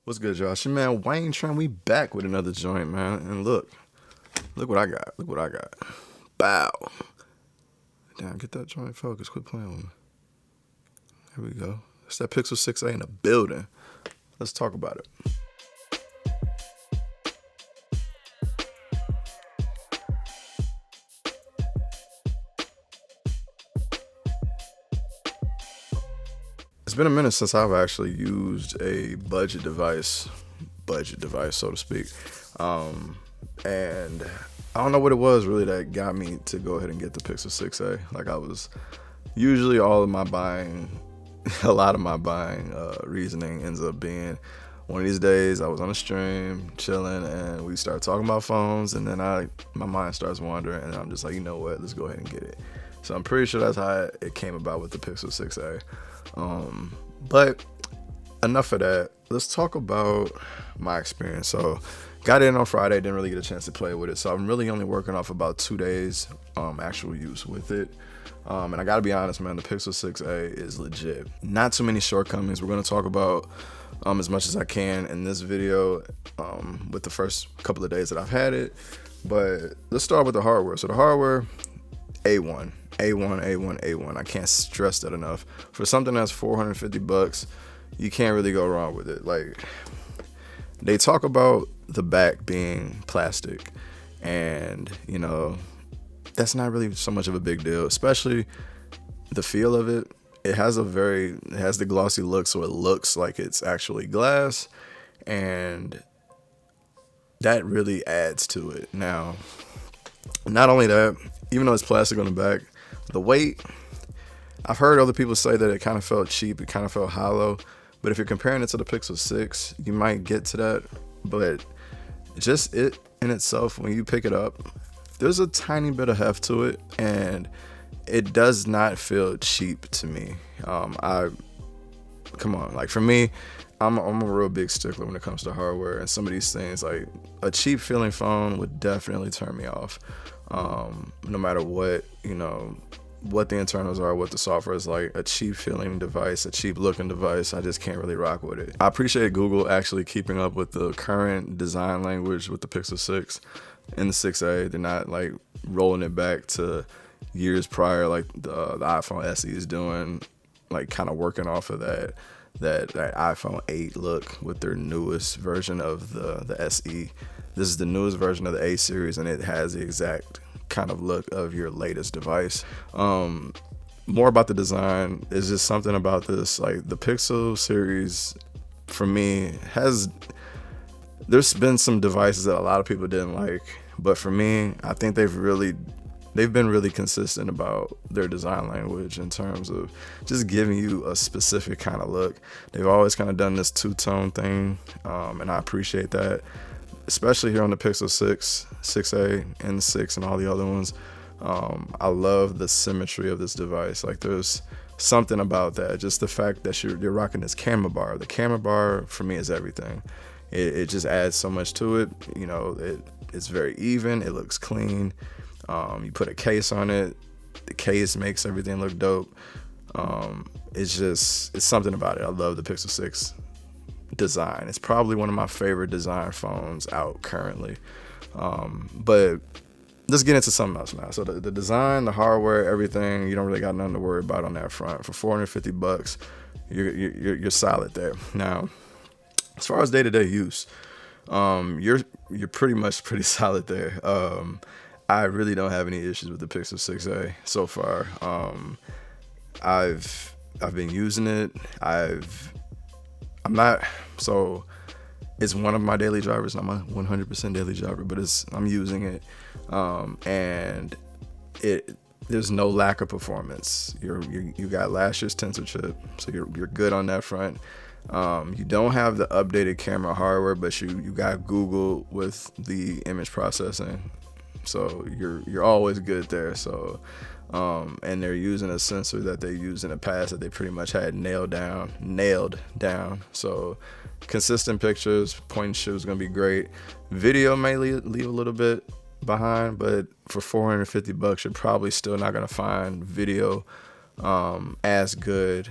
What's good, y'all? It's your man Wayne Trent. We back with another joint, man. And look what I got. Look what I got. Bow. Damn, get that joint focused. Quit playing with me. Here we go. It's that Pixel 6a in the building. Let's talk about it. It's been a minute since I've actually used a budget device, so to speak. And I don't know what it was really that got me to go ahead and get the Pixel 6a. Like, I was usually a lot of my buying reasoning ends up being one of these days I was on a stream chilling and we start talking about phones, and then my mind starts wandering and I'm just like, you know what, let's go ahead and get it. So I'm pretty sure that's how it came about with the Pixel 6a. But enough of that. Let's talk about my experience. So got in on Friday, didn't really get a chance to play with it. So I'm really only working off about 2 days actual use with it. And I gotta be honest, man, the Pixel 6a is legit. Not too many shortcomings. We're gonna talk about as much as I can in this video with the first couple of days that I've had it. But let's start with the hardware. So the hardware, A1. I can't stress that enough. For something that's $450, you can't really go wrong with it. Like, they talk about the back being plastic, and you know, that's not really so much of a big deal, especially the feel of it. It has the glossy look, so it looks like it's actually glass, and that really adds to it. Now, not only that, even though it's plastic on the back, the weight, I've heard other people say that it kind of felt cheap, it kind of felt hollow, but if you're comparing it to the Pixel 6, you might get to that, but just it in itself, when you pick it up, there's a tiny bit of heft to it, and it does not feel cheap to me. Come on, like, for me, I'm a real big stickler when it comes to hardware, and some of these things, like a cheap feeling phone would definitely turn me off. No matter what, you know, what the internals are, what the software is like. A cheap feeling device, a cheap looking device, I just can't really rock with it. I appreciate Google actually keeping up with the current design language with the Pixel 6 and the 6a. They're not like rolling it back to years prior like the iPhone SE is doing, like kind of working off of that iPhone 8 look with their newest version of the SE. This is the newest version of the A series, and it has the exact kind of look of your latest device. More about the design is just something about this, like the Pixel series for me there's been some devices that a lot of people didn't like, but for me, I think they've been really consistent about their design language in terms of just giving you a specific kind of look. They've always kind of done this two-tone thing, and I appreciate that, especially here on the Pixel 6, 6a, and 6, and all the other ones. I love the symmetry of this device. Like, there's something about that. Just the fact that you're rocking this camera bar. The camera bar, for me, is everything. It just adds so much to it. You know, it's very even. It looks clean. You put a case on it. The case makes everything look dope. It's something about it. I love the Pixel 6 design. It's probably one of my favorite design phones out currently. But let's get into something else now. So the design, the hardware, everything, you don't really got nothing to worry about on that front. For $450, you're solid there. Now, as far as day-to-day use, you're pretty solid there. I really don't have any issues with the Pixel 6a so far. I've been using it. It's one of my daily drivers, not my 100% daily driver, but I'm using it, and there's no lack of performance. You got last year's Tensor chip, so you're good on that front. You don't have the updated camera hardware, but you got Google with the image processing, so you're always good there. So, and they're using a sensor that they used in the past that they pretty much had nailed down. So consistent pictures, point and shoot is gonna be great. Video may leave a little bit behind, but for $450, you're probably still not gonna find video as good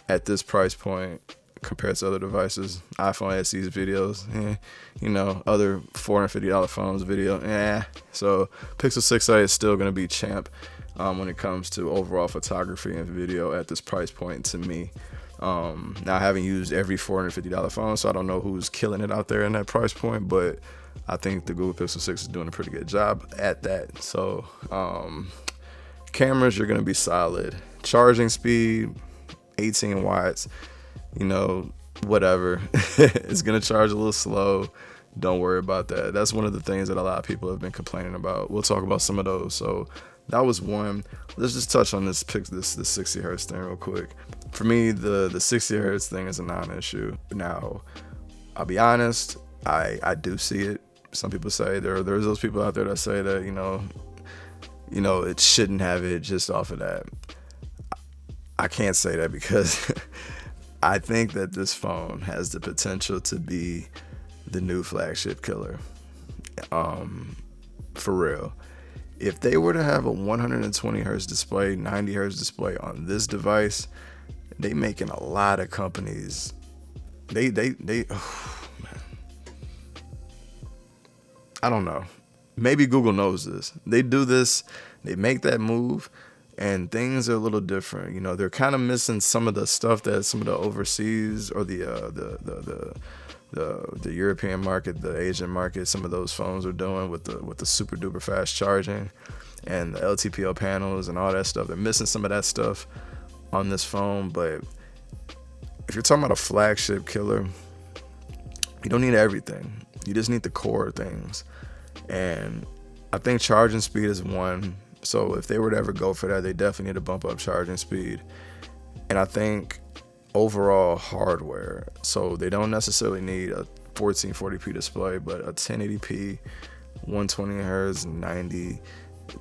at this price point compared to other devices. iPhone SE's videos, other $450 phones video, So Pixel 6a is still going to be champ when it comes to overall photography and video at this price point to me. Now, I haven't used every $450 phone, so I don't know who's killing it out there in that price point, but I think the Google Pixel 6 is doing a pretty good job at that. So cameras, you're going to be solid. Charging speed, 18 watts, whatever. It's going to charge a little slow. Don't worry about that. That's one of the things that a lot of people have been complaining about. We'll talk about some of those. So that was one. Let's just touch on this 60 hertz thing real quick. For me, the 60 hertz thing is a non-issue. Now, I'll be honest, I do see it. Some people say there's those people out there that say that, it shouldn't have it just off of that. I can't say that because I think that this phone has the potential to be the new flagship killer. For real. If they were to have a 120 hertz display, 90 hertz display on this device, they making a lot of companies. They oh, man. I don't know. Maybe Google knows this. They do this, they make that move, and things are a little different. They're kind of missing some of the stuff that some of the overseas or the European market, the Asian market, some of those phones are doing with the super duper fast charging and the LTPO panels and all that stuff. They're missing some of that stuff on this phone. But if you're talking about a flagship killer, you don't need everything. You just need the core things. And I think charging speed is one. So if they were to ever go for that, they definitely need to bump up charging speed. And I think overall hardware, so they don't necessarily need a 1440p display, but a 1080p, 120 hertz, 90,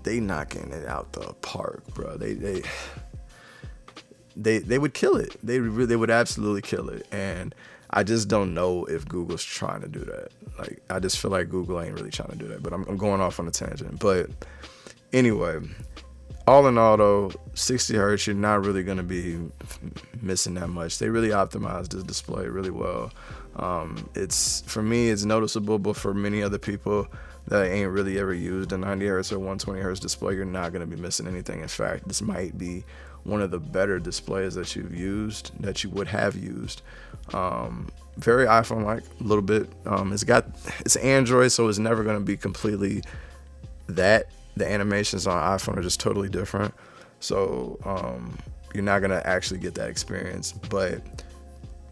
they knocking it out the park, bro. They would kill it. They would absolutely kill it. And I just don't know if Google's trying to do that. Like, I just feel like Google ain't really trying to do that, but I'm going off on a tangent. But anyway, all in all though, 60 hertz, you're not really going to be missing that much. They really optimized this display really well. For me, it's noticeable, but for many other people that ain't really ever used a 90 hertz or 120 hertz display, you're not going to be missing anything. In fact, this might be one of the better displays that you would have used. Very iPhone-like, a little bit. It's Android, so it's never going to be completely that. The animations on iPhone are just totally different. So you're not going to actually get that experience, but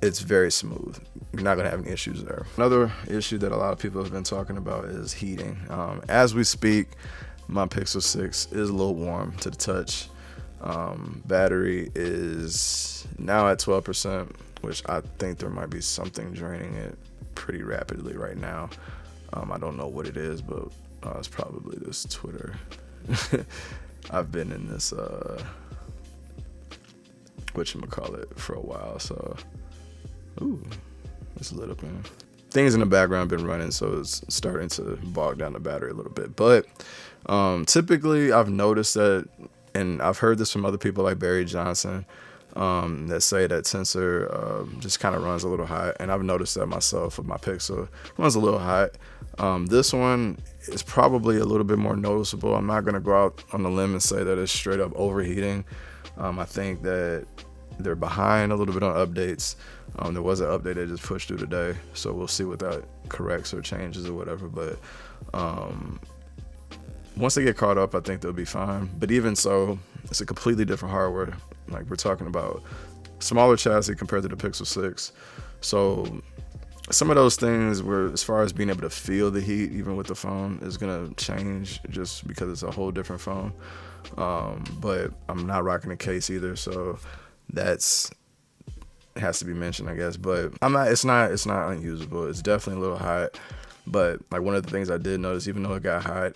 it's very smooth. You're not going to have any issues there. Another issue that a lot of people have been talking about is heating. As we speak, my Pixel 6 is a little warm to the touch. Battery is now at 12%, which I think there might be something draining it pretty rapidly right now. I don't know what it is, but it's probably this Twitter. I've been in this whatchamacallit for a while, so it's lit up, man. Things in the background been running, so it's starting to bog down the battery a little bit. But typically I've noticed that, and I've heard this from other people like Barry Johnson, that say that sensor just kind of runs a little hot, and I've noticed that myself with my Pixel. It runs a little hot. This one is probably a little bit more noticeable. I'm not going to go out on the limb and say that it's straight up overheating. I think that they're behind a little bit on updates. There was an update that just pushed through today, so we'll see what that corrects or changes or whatever. But once they get caught up, I think they'll be fine. But even so, it's a completely different hardware. Like, we're talking about smaller chassis compared to the Pixel 6. So some of those things were, as far as being able to feel the heat even with the phone, is gonna change just because it's a whole different phone. But I'm not rocking a case either, so it has to be mentioned, I guess. But it's not unusable. It's definitely a little hot. But like, one of the things I did notice, even though it got hot,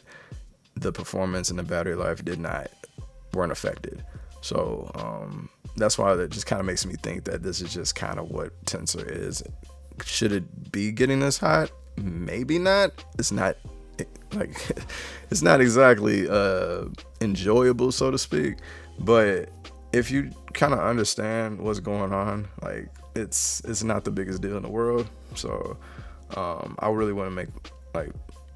the performance and the battery life weren't affected. So that's why that just kind of makes me think that this is just kind of what Tensor is. Should it be getting this hot? Maybe not. It's not exactly enjoyable, so to speak. But if you kind of understand what's going on, like, it's not the biggest deal in the world. So I really want to make, like,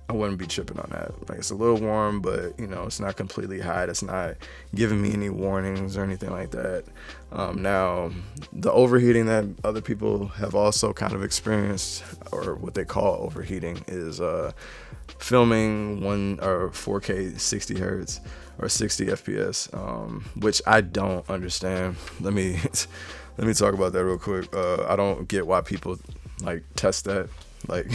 I wouldn't be tripping on that. Like, it's a little warm, but you know, it's not completely hot. It's not giving me any warnings or anything like that. Now, the overheating that other people have also kind of experienced, or what they call overheating, is filming 4K 60 hertz or 60 FPS, which I don't understand. Let me talk about that real quick. I don't get why people like test that. Like,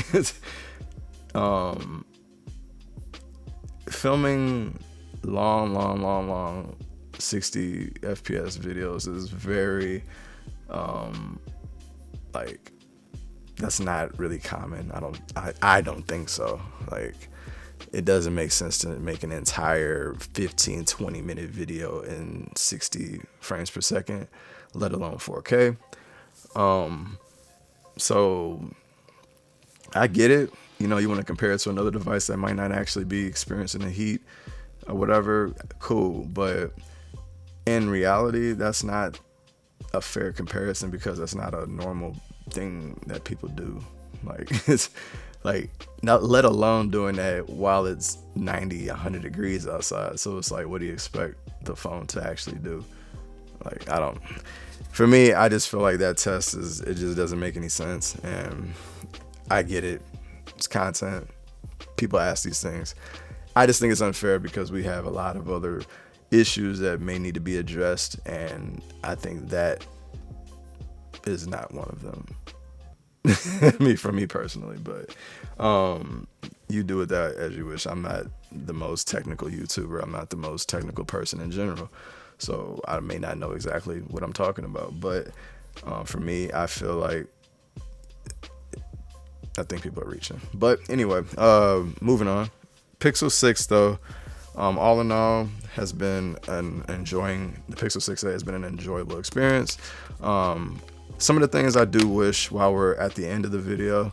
filming long 60 FPS videos is very like, that's not really common. I don't think so. Like, it doesn't make sense to make an entire 15-20 minute video in 60 frames per second, let alone 4K. So I get it. You know, you want to compare it to another device that might not actually be experiencing the heat or whatever, cool. But in reality, that's not a fair comparison, because that's not a normal thing that people do. Like, it's like, not let alone doing that while it's 90, 100 degrees outside. So it's like, what do you expect the phone to actually do? Like, for me, I just feel like that test it just doesn't make any sense. And I get it. It's content. People ask these things. I just think it's unfair because we have a lot of other issues that may need to be addressed, and I think that is not one of them. For me personally, but you do with that as you wish. I'm not the most technical YouTuber. I'm not the most technical person in general, so I may not know exactly what I'm talking about. But for me, I feel like I think people are reaching. But anyway, moving on. Pixel 6 though, all in all, has been the Pixel 6a has been an enjoyable experience. Some of the things I do wish while we're at the end of the video,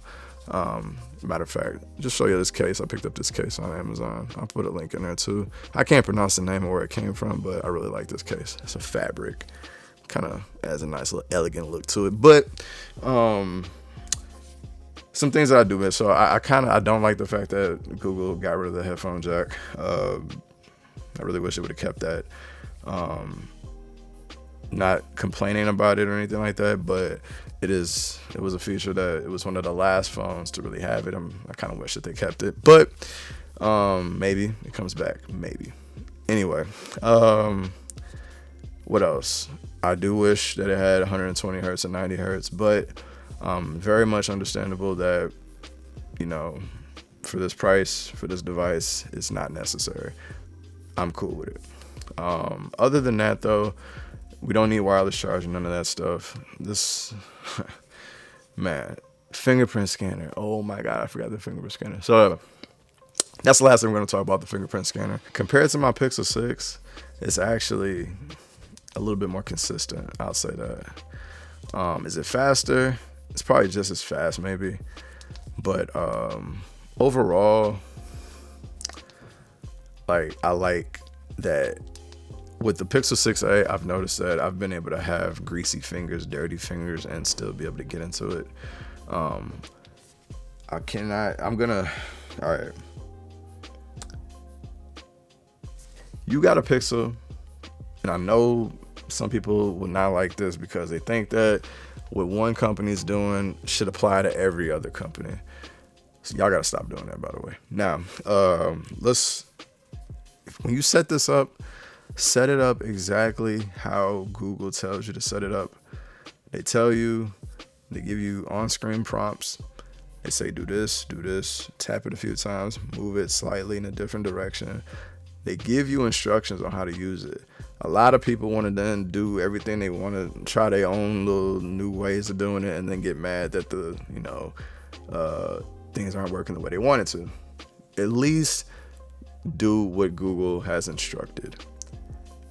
matter of fact, just show you this case. I picked up this case on Amazon. I'll put a link in there too. I can't pronounce the name of where it came from, but I really like this case. It's a fabric, kind of adds a nice little elegant look to it. But some things that I do miss. So I don't like the fact that Google got rid of the headphone jack. I really wish it would have kept that. Not complaining about it or anything like that, but it was a feature that it was one of the last phones to really have it. I kind of wish that they kept it, but maybe it comes back, maybe. Anyway, what else? I do wish that it had 120 hertz and 90 hertz, but very much understandable that, you know, for this price, for this device, it's not necessary. I'm cool with it. Other than that though, we don't need wireless charging, none of that stuff. This, man, fingerprint scanner. Oh my God, I forgot the fingerprint scanner. So that's the last thing we're gonna talk about, the fingerprint scanner. Compared to my Pixel 6, it's actually a little bit more consistent, I'll say that. Is it faster? It's probably just as fast, maybe. But overall, like, I like that with the Pixel 6a, I've noticed that I've been able to have greasy fingers, dirty fingers, and still be able to get into it. All right. You got a Pixel, and I know some people will not like this because they think that what one company's doing should apply to every other company. So y'all gotta stop doing that, by the way. Now, when you set this up, set it up exactly how Google tells you to set it up. They tell you, they give you on-screen prompts. They say, do this, tap it a few times, move it slightly in a different direction. They give you instructions on how to use it. A lot of people want to then do everything. They want to try their own little new ways of doing it and then get mad that things aren't working the way they want it to. At least do what Google has instructed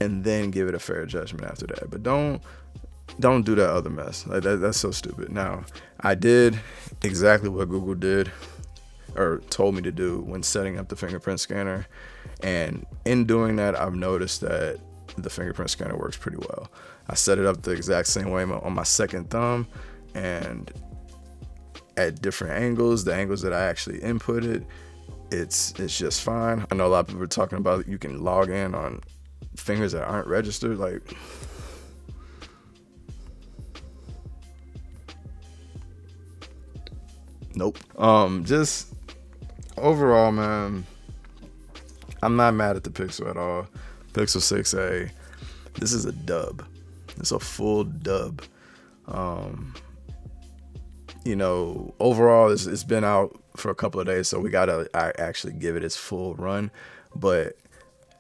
and then give it a fair judgment after that. But don't do that other mess. Like that's so stupid. Now, I did exactly what Google did or told me to do when setting up the fingerprint scanner. And in doing that, I've noticed that the fingerprint scanner works pretty well. I set it up the exact same way on my second thumb, and at different angles, the angles that I actually inputted, it's just fine. I know a lot of people are talking about you can log in on fingers that aren't registered. Like, nope. Just overall, man, I'm not mad at the Pixel at all. Pixel 6a, this is a dub. It's a full dub. You know, overall, it's been out for a couple of days, so we gotta actually give it its full run. But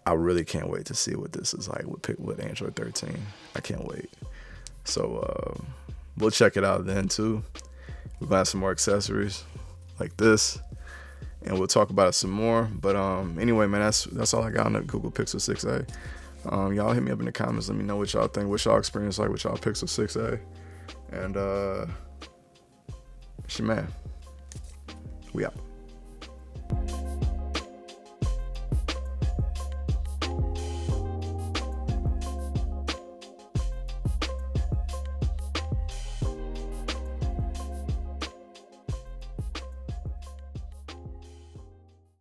I really can't wait to see what this is like with Android 13. I can't wait. So we'll check it out then too. We're gonna have some more accessories like this, and we'll talk about it some more. But anyway, man, that's all I got on the Google Pixel 6a. Y'all hit me up in the comments. Let me know what y'all think. What's y'all experience like with y'all Pixel 6a? And it's your man. We out.